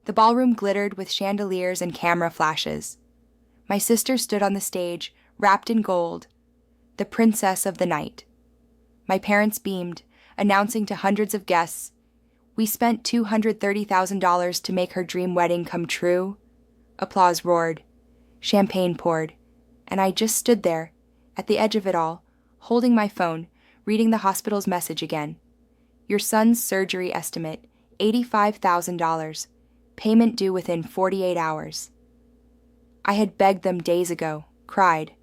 The ballroom glittered with chandeliers and camera flashes. My sister stood on the stage, wrapped in gold, the princess of the night. My parents beamed, announcing to hundreds of guests, "We spent $230,000 to make her dream wedding come true." Applause roared. Champagne poured. And I just stood there, at the edge of it all, holding my phone, reading the hospital's message again. "Your son's surgery estimate, $85,000. Payment due within 48 hours. I had begged them days ago, cried.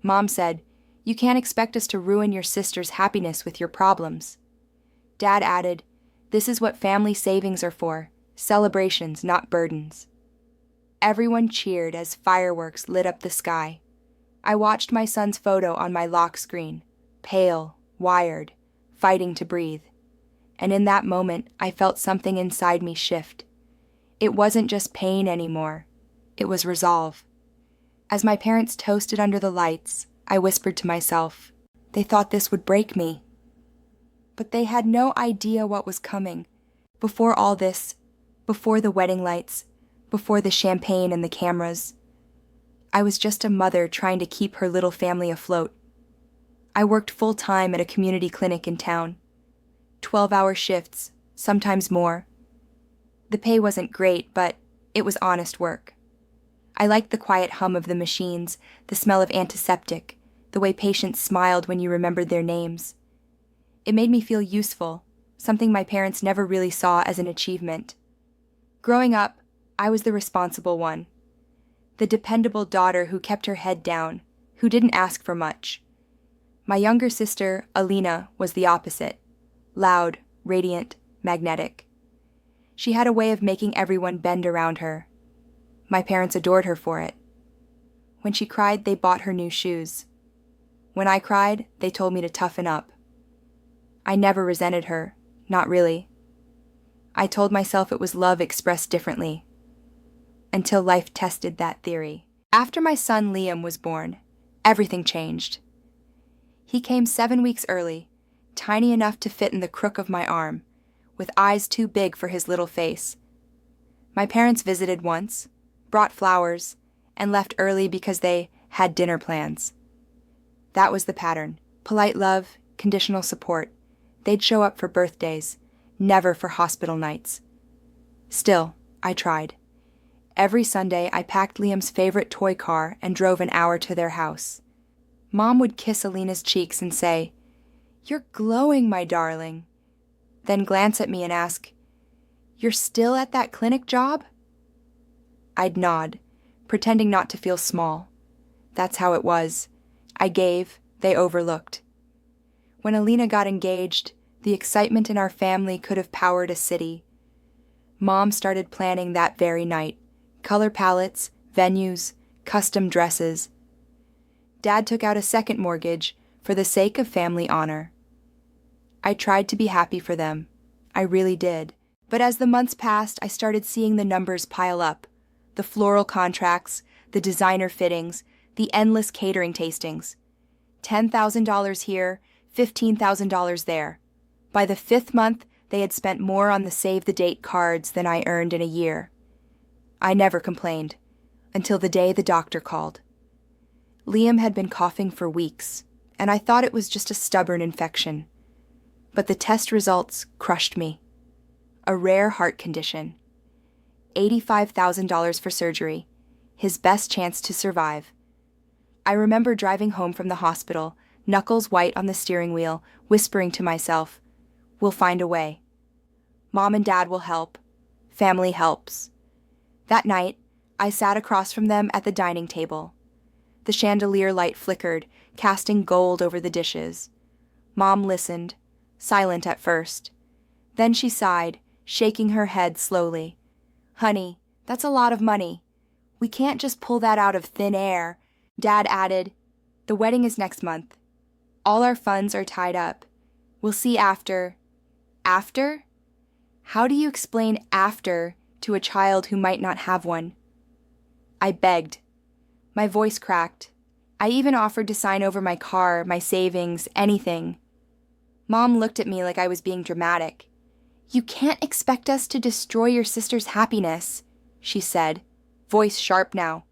Mom said, "You can't expect us to ruin your sister's happiness with your problems." Dad added, "This is what family savings are for, celebrations, not burdens." Everyone cheered as fireworks lit up the sky. I watched my son's photo on my lock screen, pale, wired, fighting to breathe. And in that moment, I felt something inside me shift. It wasn't just pain anymore. It was resolve. As my parents toasted under the lights, I whispered to myself, they thought this would break me. But they had no idea what was coming. Before all this, before the wedding lights, before the champagne and the cameras, I was just a mother trying to keep her little family afloat. I worked full-time at a community clinic in town. 12-hour shifts, sometimes more. The pay wasn't great, but it was honest work. I liked the quiet hum of the machines, the smell of antiseptic, the way patients smiled when you remembered their names. It made me feel useful, something my parents never really saw as an achievement. Growing up, I was the responsible one. The dependable daughter who kept her head down, who didn't ask for much. My younger sister, Alina, was the opposite. Loud, radiant, magnetic. She had a way of making everyone bend around her. My parents adored her for it. When she cried, they bought her new shoes. When I cried, they told me to toughen up. I never resented her, not really. I told myself it was love expressed differently. Until life tested that theory. After my son Liam was born, everything changed. He came 7 weeks early, tiny enough to fit in the crook of my arm, with eyes too big for his little face. My parents visited once, brought flowers, and left early because they had dinner plans. That was the pattern. Polite love, conditional support. They'd show up for birthdays, never for hospital nights. Still, I tried. Every Sunday, I packed Liam's favorite toy car and drove an hour to their house. Mom would kiss Alina's cheeks and say, "You're glowing, my darling." Then glance at me and ask, "You're still at that clinic job?" I'd nod, pretending not to feel small. That's how it was. I gave, they overlooked. When Alina got engaged, the excitement in our family could have powered a city. Mom started planning that very night. Color palettes, venues, custom dresses. Dad took out a second mortgage for the sake of family honor. I tried to be happy for them. I really did. But as the months passed, I started seeing the numbers pile up. The floral contracts, the designer fittings, the endless catering tastings. $10,000 here, $15,000 there. By the 5th month, they had spent more on the save-the-date cards than I earned in a year. I never complained, until the day the doctor called. Liam had been coughing for weeks, and I thought it was just a stubborn infection. But the test results crushed me. A rare heart condition. $85,000 for surgery, his best chance to survive. I remember driving home from the hospital, knuckles white on the steering wheel, whispering to myself, "We'll find a way. Mom and Dad will help. Family helps." That night, I sat across from them at the dining table. The chandelier light flickered, casting gold over the dishes. Mom listened, silent at first. Then she sighed, shaking her head slowly. "Honey, that's a lot of money. We can't just pull that out of thin air." Dad added, "The wedding is next month. All our funds are tied up. We'll see after." After? How do you explain after to a child who might not have one? I begged. My voice cracked. I even offered to sign over my car, my savings, anything. Mom looked at me like I was being dramatic. "You can't expect us to destroy your sister's happiness," she said, voice sharp now.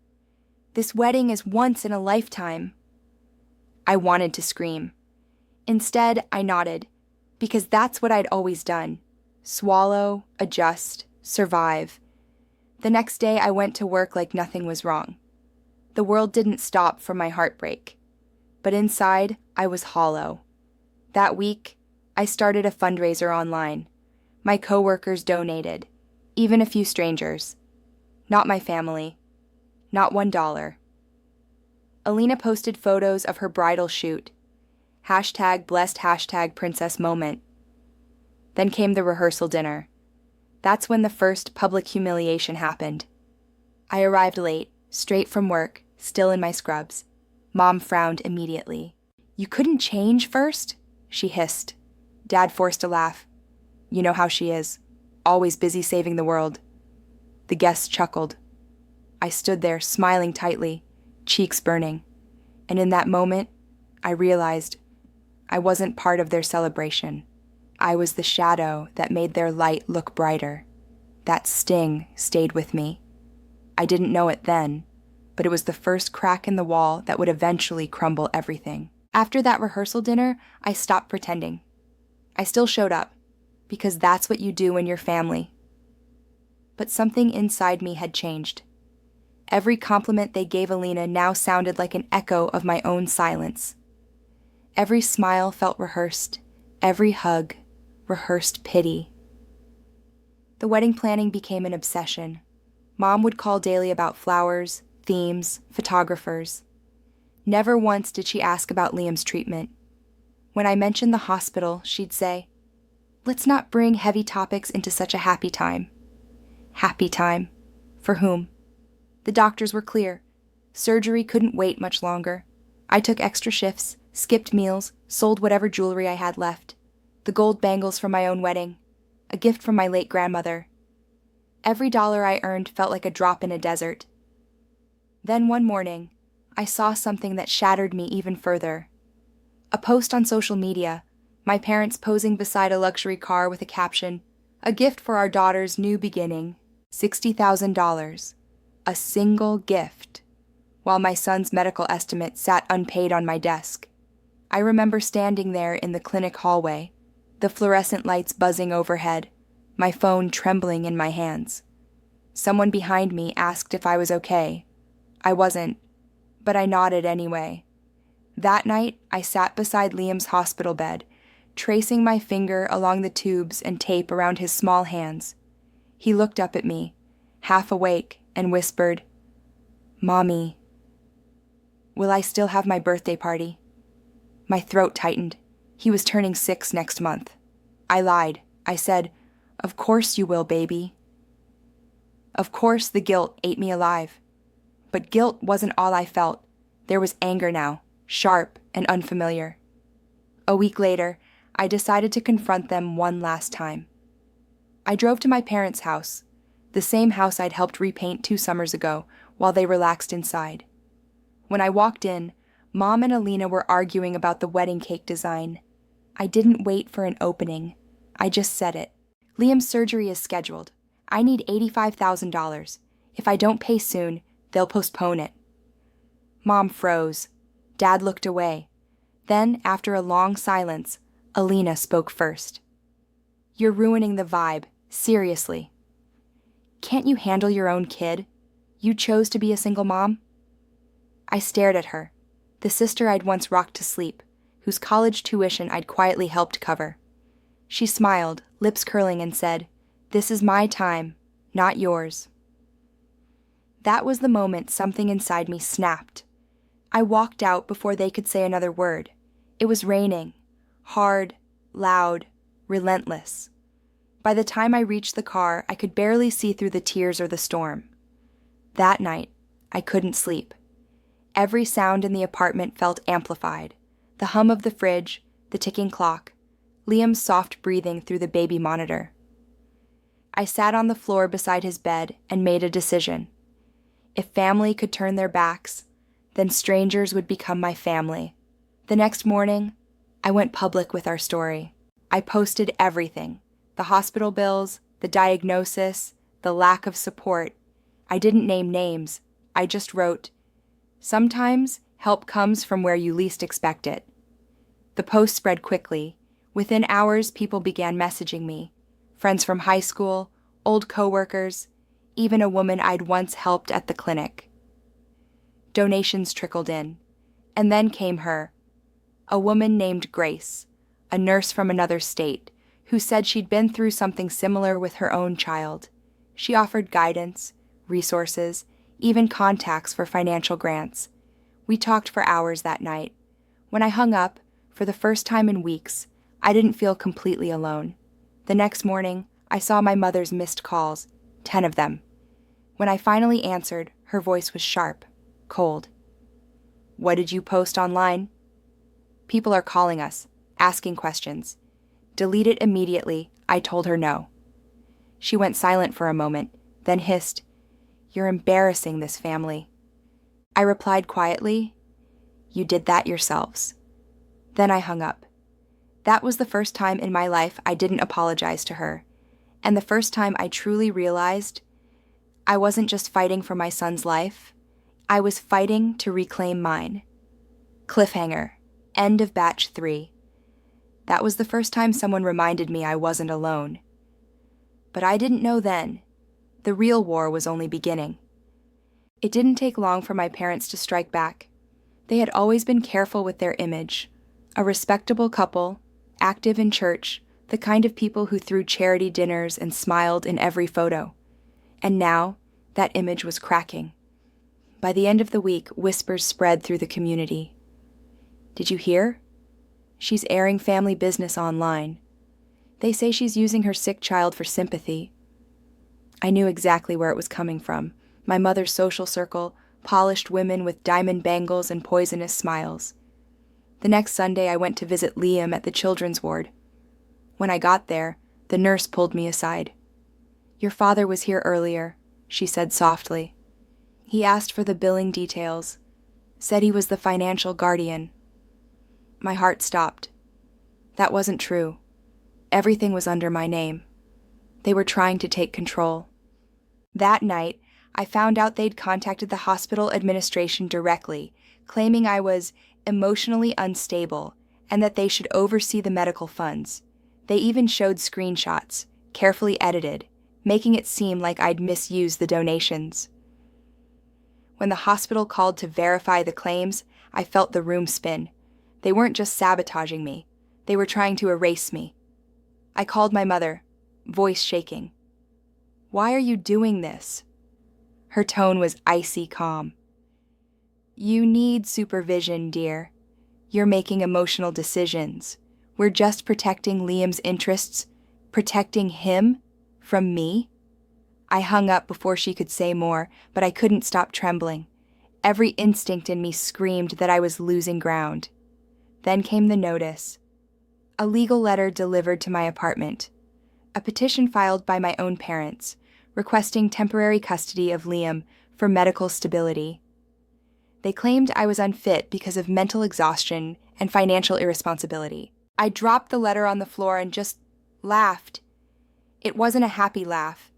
"This wedding is once in a lifetime." I wanted to scream. Instead, I nodded, because that's what I'd always done. Swallow, adjust, survive. The next day, I went to work like nothing was wrong. The world didn't stop from my heartbreak. But inside, I was hollow. That week, I started a fundraiser online. My coworkers donated, even a few strangers. Not my family. Not $1. Alina posted photos of her bridal shoot. #blessed #princess moment. Then came the rehearsal dinner. That's when the first public humiliation happened. I arrived late, straight from work, still in my scrubs. Mom frowned immediately. "You couldn't change first?" she hissed. Dad forced a laugh. "You know how she is. Always busy saving the world." The guests chuckled. I stood there, smiling tightly, cheeks burning. And in that moment, I realized I wasn't part of their celebration. I was the shadow that made their light look brighter. That sting stayed with me. I didn't know it then, but it was the first crack in the wall that would eventually crumble everything. After that rehearsal dinner, I stopped pretending. I still showed up, because that's what you do in your family. But something inside me had changed. Every compliment they gave Alina now sounded like an echo of my own silence. Every smile felt rehearsed, every hug, rehearsed pity. The wedding planning became an obsession. Mom would call daily about flowers, themes, photographers. Never once did she ask about Liam's treatment. When I mentioned the hospital, she'd say, "Let's not bring heavy topics into such a happy time." Happy time. For whom? The doctors were clear. Surgery couldn't wait much longer. I took extra shifts, skipped meals, sold whatever jewelry I had left. The gold bangles from my own wedding. A gift from my late grandmother. Every dollar I earned felt like a drop in a desert. Then one morning, I saw something that shattered me even further. A post on social media, my parents posing beside a luxury car with a caption, "A gift for our daughter's new beginning, $60,000. A single gift," while my son's medical estimate sat unpaid on my desk. I remember standing there in the clinic hallway, the fluorescent lights buzzing overhead, my phone trembling in my hands. Someone behind me asked if I was okay. I wasn't, but I nodded anyway. That night, I sat beside Liam's hospital bed, tracing my finger along the tubes and tape around his small hands. He looked up at me, half awake, and whispered, "Mommy, will I still have my birthday party?" My throat tightened. He was turning 6 next month. I lied. I said, "Of course you will, baby." Of course the guilt ate me alive. But guilt wasn't all I felt. There was anger now, sharp and unfamiliar. A week later, I decided to confront them one last time. I drove to my parents' house, the same house I'd helped repaint 2 summers ago while they relaxed inside. When I walked in, Mom and Alina were arguing about the wedding cake design. I didn't wait for an opening. I just said it. "Liam's surgery is scheduled. I need $85,000. If I don't pay soon, they'll postpone it." Mom froze. Dad looked away. Then, after a long silence, Alina spoke first. "You're ruining the vibe. Seriously. Can't you handle your own kid? You chose to be a single mom?" I stared at her, the sister I'd once rocked to sleep, whose college tuition I'd quietly helped cover. She smiled, lips curling, and said, "This is my time, not yours." That was the moment something inside me snapped. I walked out before they could say another word. It was raining. Hard, loud, relentless. By the time I reached the car, I could barely see through the tears or the storm. That night, I couldn't sleep. Every sound in the apartment felt amplified. The hum of the fridge, the ticking clock, Liam's soft breathing through the baby monitor. I sat on the floor beside his bed and made a decision. If family could turn their backs, then strangers would become my family. The next morning, I went public with our story. I posted everything: The hospital bills, the diagnosis, the lack of support. I didn't name names. I just wrote, "Sometimes help comes from where you least expect it." The post spread quickly. Within hours, people began messaging me. Friends from high school, old coworkers, even a woman I'd once helped at the clinic. Donations trickled in. And then came her, a woman named Grace, a nurse from another state, who said she'd been through something similar with her own child. She offered guidance, resources, even contacts for financial grants. We talked for hours that night. When I hung up, for the first time in weeks, I didn't feel completely alone. The next morning, I saw my mother's missed calls, 10 of them. When I finally answered, her voice was sharp, cold. "What did you post online?" "People are calling us, asking questions." "Delete it immediately," I told her no. She went silent for a moment, then hissed, "You're embarrassing this family." I replied quietly, "You did that yourselves." Then I hung up. That was the first time in my life I didn't apologize to her, and the first time I truly realized I wasn't just fighting for my son's life, I was fighting to reclaim mine. Cliffhanger. End of batch 3. That was the first time someone reminded me I wasn't alone. But I didn't know then. The real war was only beginning. It didn't take long for my parents to strike back. They had always been careful with their image. A respectable couple, active in church, the kind of people who threw charity dinners and smiled in every photo. And now, that image was cracking. By the end of the week, whispers spread through the community. "Did you hear? She's airing family business online. They say she's using her sick child for sympathy." I knew exactly where it was coming from. My mother's social circle, polished women with diamond bangles and poisonous smiles. The next Sunday, I went to visit Liam at the children's ward. When I got there, the nurse pulled me aside. "Your father was here earlier," she said softly. "He asked for the billing details, said he was the financial guardian." My heart stopped. That wasn't true. Everything was under my name. They were trying to take control. That night, I found out they'd contacted the hospital administration directly, claiming I was emotionally unstable and that they should oversee the medical funds. They even showed screenshots, carefully edited, making it seem like I'd misused the donations. When the hospital called to verify the claims, I felt the room spin. They weren't just sabotaging me. They were trying to erase me. I called my mother, voice shaking. "Why are you doing this?" Her tone was icy calm. "You need supervision, dear. You're making emotional decisions. We're just protecting Liam's interests, protecting him from me." I hung up before she could say more, but I couldn't stop trembling. Every instinct in me screamed that I was losing ground. Then came the notice. A legal letter delivered to my apartment. A petition filed by my own parents, requesting temporary custody of Liam for medical stability. They claimed I was unfit because of mental exhaustion and financial irresponsibility. I dropped the letter on the floor and just laughed. It wasn't a happy laugh.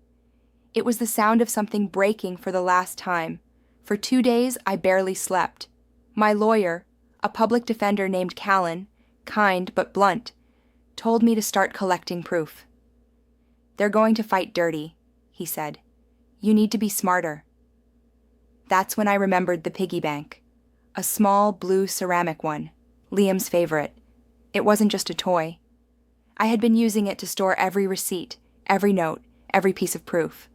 It was the sound of something breaking for the last time. For 2 days, I barely slept. My lawyer, a public defender named Callan, kind but blunt, told me to start collecting proof. "They're going to fight dirty," he said. "You need to be smarter." That's when I remembered the piggy bank. A small blue ceramic one, Liam's favorite. It wasn't just a toy. I had been using it to store every receipt, every note, every piece of proof.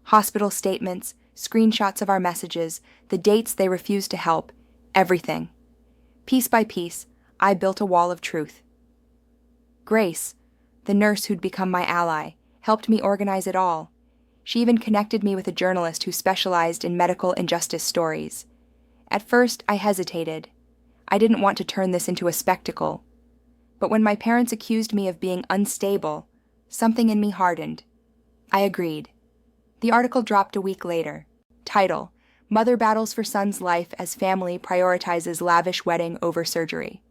Hospital statements, screenshots of our messages, the dates they refused to help, everything. Piece by piece, I built a wall of truth. Grace, the nurse who'd become my ally, helped me organize it all. She even connected me with a journalist who specialized in medical injustice stories. At first, I hesitated. I didn't want to turn this into a spectacle. But when my parents accused me of being unstable, something in me hardened. I agreed. The article dropped a week later. Title: Mother Battles for Son's Life as Family Prioritizes Lavish Wedding Over Surgery.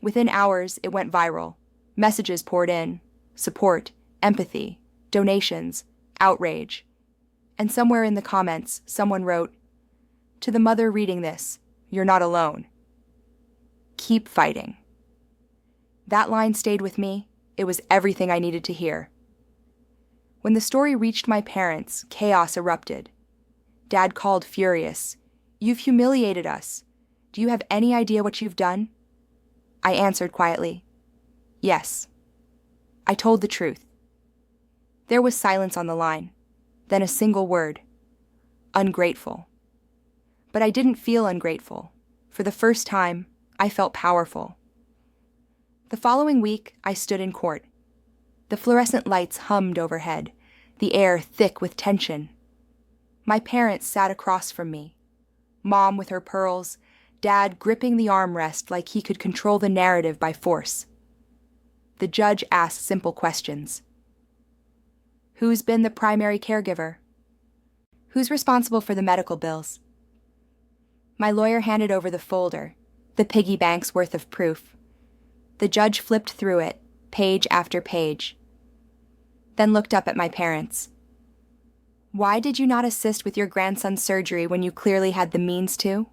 Within hours, it went viral. Messages poured in. Support, empathy, donations, outrage. And somewhere in the comments, someone wrote, "To the mother reading this, you're not alone. Keep fighting." That line stayed with me. It was everything I needed to hear. When the story reached my parents, chaos erupted. Dad called furious. "You've humiliated us. Do you have any idea what you've done?" I answered quietly, "Yes." I told the truth. There was silence on the line, then a single word: ungrateful. But I didn't feel ungrateful. For the first time, I felt powerful. The following week, I stood in court. The fluorescent lights hummed overhead, the air thick with tension. My parents sat across from me, Mom with her pearls, Dad gripping the armrest like he could control the narrative by force. The judge asked simple questions. Who's been the primary caregiver? Who's responsible for the medical bills? My lawyer handed over the folder, the piggy bank's worth of proof. The judge flipped through it, page after page, then looked up at my parents. "Why did you not assist with your grandson's surgery when you clearly had the means to?"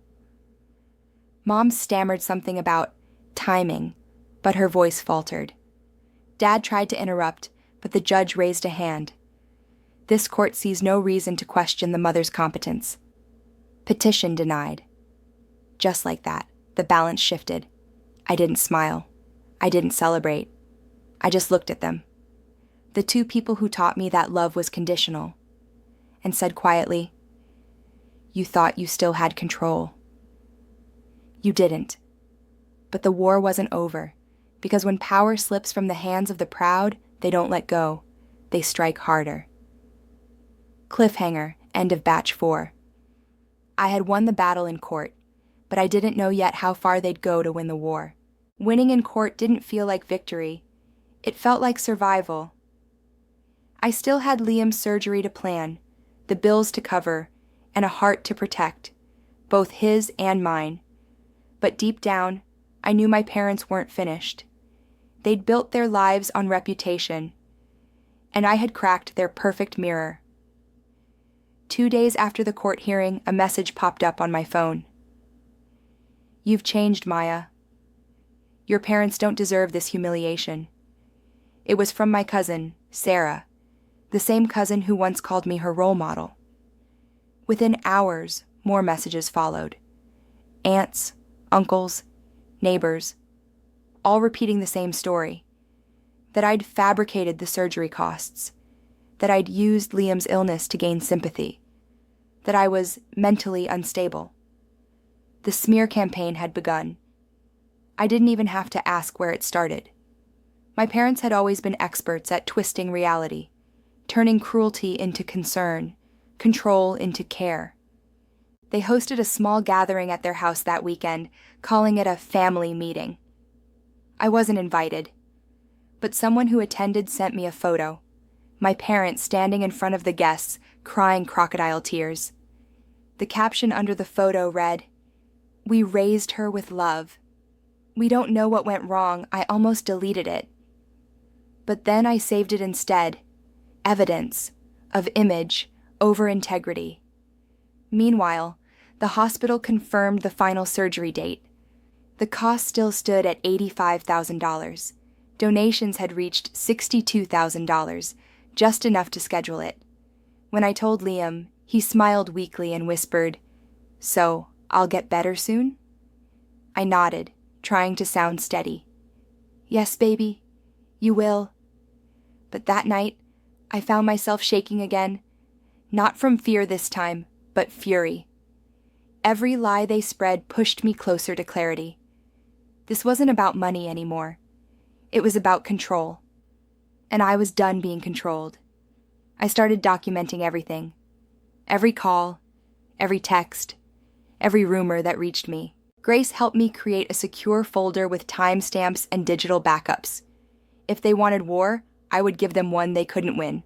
Mom stammered something about timing, but her voice faltered. Dad tried to interrupt, but the judge raised a hand. This court sees no reason to question the mother's competence. Petition denied. Just like that, the balance shifted. I didn't smile. I didn't celebrate. I just looked at them. The two people who taught me that love was conditional, and said quietly, "You thought you still had control. You didn't." But the war wasn't over, because when power slips from the hands of the proud, they don't let go. They strike harder. Cliffhanger, end of batch 4. I had won the battle in court, but I didn't know yet how far they'd go to win the war. Winning in court didn't feel like victory. It felt like survival. I still had Liam's surgery to plan, the bills to cover, and a heart to protect, both his and mine. But deep down, I knew my parents weren't finished. They'd built their lives on reputation, and I had cracked their perfect mirror. 2 days after the court hearing, a message popped up on my phone. "You've changed, Maya. Your parents don't deserve this humiliation." It was from my cousin, Sarah, the same cousin who once called me her role model. Within hours, more messages followed. Aunts, uncles, neighbors, all repeating the same story. That I'd fabricated the surgery costs. That I'd used Liam's illness to gain sympathy. That I was mentally unstable. The smear campaign had begun. I didn't even have to ask where it started. My parents had always been experts at twisting reality, turning cruelty into concern, control into care. They hosted a small gathering at their house that weekend, calling it a family meeting. I wasn't invited, but someone who attended sent me a photo. My parents standing in front of the guests, crying crocodile tears. The caption under the photo read, "We raised her with love." We don't know what went wrong. I almost deleted it. But then I saved it instead. Evidence of image over integrity. Meanwhile, the hospital confirmed the final surgery date. The cost still stood at $85,000. Donations had reached $62,000, just enough to schedule it. When I told Liam, he smiled weakly and whispered, "So, I'll get better soon?" I nodded, trying to sound steady. "Yes, baby, you will." But that night, I found myself shaking again, not from fear this time, but fury. Every lie they spread pushed me closer to clarity. This wasn't about money anymore. It was about control. And I was done being controlled. I started documenting everything. Every call, every text, every rumor that reached me. Grace helped me create a secure folder with timestamps and digital backups. If they wanted war, I would give them one they couldn't win.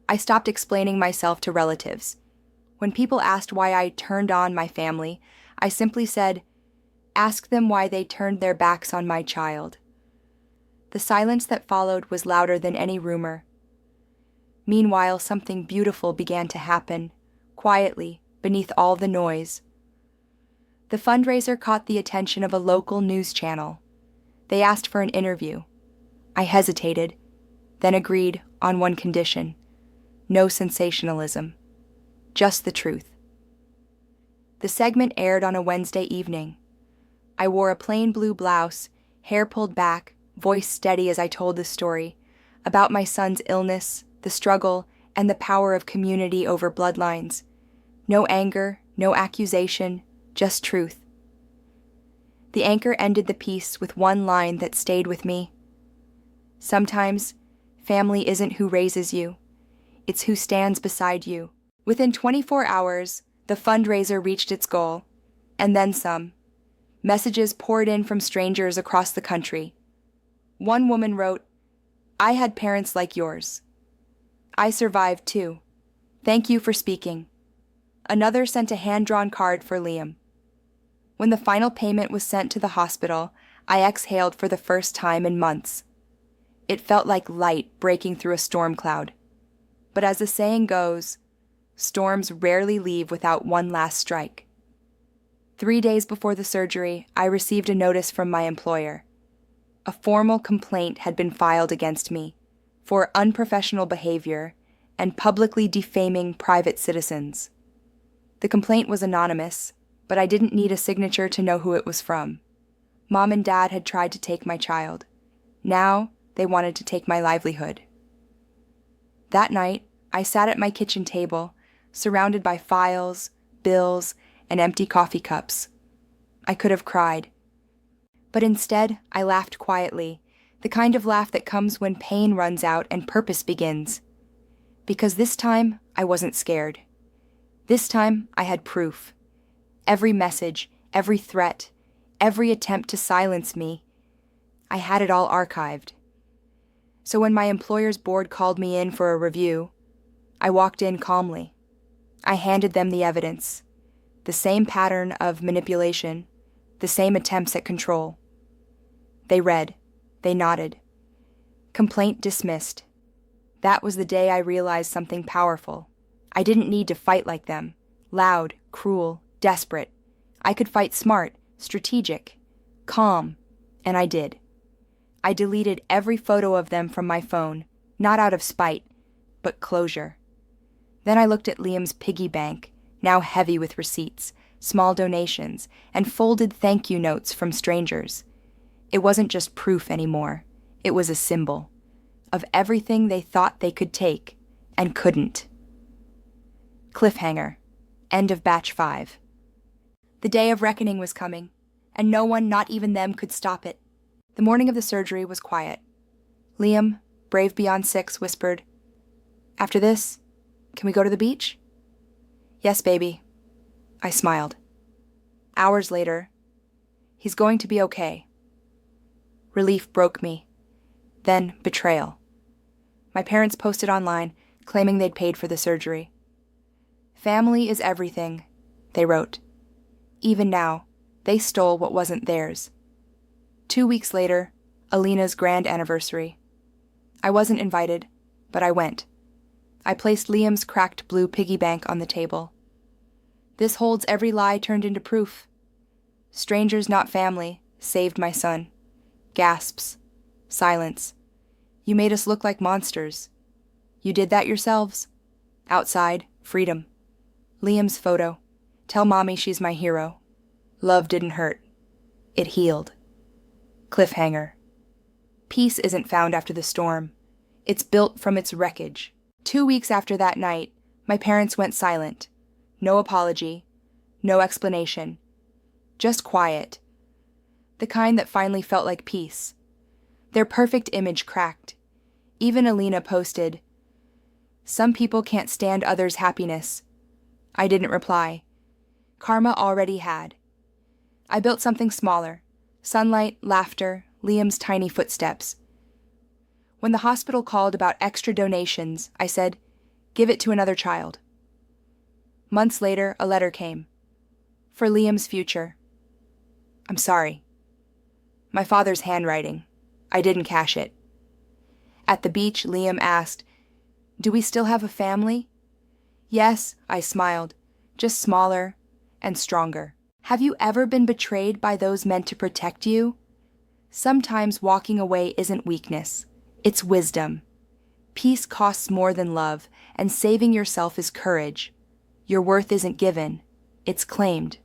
I stopped explaining myself to relatives. When people asked why I turned on my family, I simply said, "Ask them why they turned their backs on my child." The silence that followed was louder than any rumor, Meanwhile, something beautiful began to happen, quietly, beneath all the noise. The fundraiser caught the attention of a local news channel. They asked for an interview. I hesitated, then agreed on one condition: no sensationalism, just the truth. The segment aired on a Wednesday evening. I wore a plain blue blouse, hair pulled back, voice steady as I told the story, about my son's illness, the struggle, and the power of community over bloodlines. No anger, no accusation, just truth. The anchor ended the piece with one line that stayed with me. Sometimes, family isn't who raises you, it's who stands beside you. Within 24 hours, the fundraiser reached its goal, and then some. Messages poured in from strangers across the country. One woman wrote, "I had parents like yours. I survived too. Thank you for speaking." Another sent a hand-drawn card for Liam. When the final payment was sent to the hospital, I exhaled for the first time in months. It felt like light breaking through a storm cloud. But as the saying goes, storms rarely leave without one last strike. 3 days before the surgery, I received a notice from my employer. A formal complaint had been filed against me for unprofessional behavior and publicly defaming private citizens. The complaint was anonymous, but I didn't need a signature to know who it was from. Mom and Dad had tried to take my child. Now, they wanted to take my livelihood. That night, I sat at my kitchen table, surrounded by files, bills, and empty coffee cups. I could have cried. But instead, I laughed quietly, the kind of laugh that comes when pain runs out and purpose begins. Because this time, I wasn't scared. This time, I had proof. Every message, every threat, every attempt to silence me, I had it all archived. So when my employer's board called me in for a review, I walked in calmly. I handed them the evidence, the same pattern of manipulation, the same attempts at control. They read, they nodded. Complaint dismissed. That was the day I realized something powerful. I didn't need to fight like them, loud, cruel, desperate. I could fight smart, strategic, calm, and I did. I deleted every photo of them from my phone, not out of spite, but closure. Then I looked at Liam's piggy bank, now heavy with receipts, small donations, and folded thank you notes from strangers. It wasn't just proof anymore. It was a symbol of everything they thought they could take and couldn't. Cliffhanger. End of batch 5. The day of reckoning was coming, and no one, not even them, could stop it. The morning of the surgery was quiet. Liam, brave beyond 6, whispered, "After this, can we go to the beach?" "Yes, baby." I smiled. Hours later, "He's going to be okay." Relief broke me. Then betrayal. My parents posted online, claiming they'd paid for the surgery. "Family is everything," they wrote. Even now, they stole what wasn't theirs. 2 weeks later, Alina's grand anniversary. I wasn't invited, but I went. I placed Liam's cracked blue piggy bank on the table. This holds every lie turned into proof. Strangers, not family, saved my son. Gasps. Silence. "You made us look like monsters." "You did that yourselves." Outside, freedom. Liam's photo. "Tell mommy she's my hero." Love didn't hurt. It healed. Cliffhanger. Peace isn't found after the storm. It's built from its wreckage. 2 weeks after that night, my parents went silent. No apology. No explanation. Just quiet. The kind that finally felt like peace. Their perfect image cracked. Even Alina posted, "Some people can't stand others' happiness." I didn't reply. Karma already had. I built something smaller. Sunlight, laughter, Liam's tiny footsteps. When the hospital called about extra donations, I said, "Give it to another child." Months later, a letter came. For Liam's future. "I'm sorry." My father's handwriting. I didn't cash it. At the beach, Liam asked, Do we still have a family? Yes, I smiled, just smaller and stronger. Have you ever been betrayed by those meant to protect you? Sometimes walking away isn't weakness, it's wisdom. Peace costs more than love, and saving yourself is courage. Your worth isn't given, it's claimed.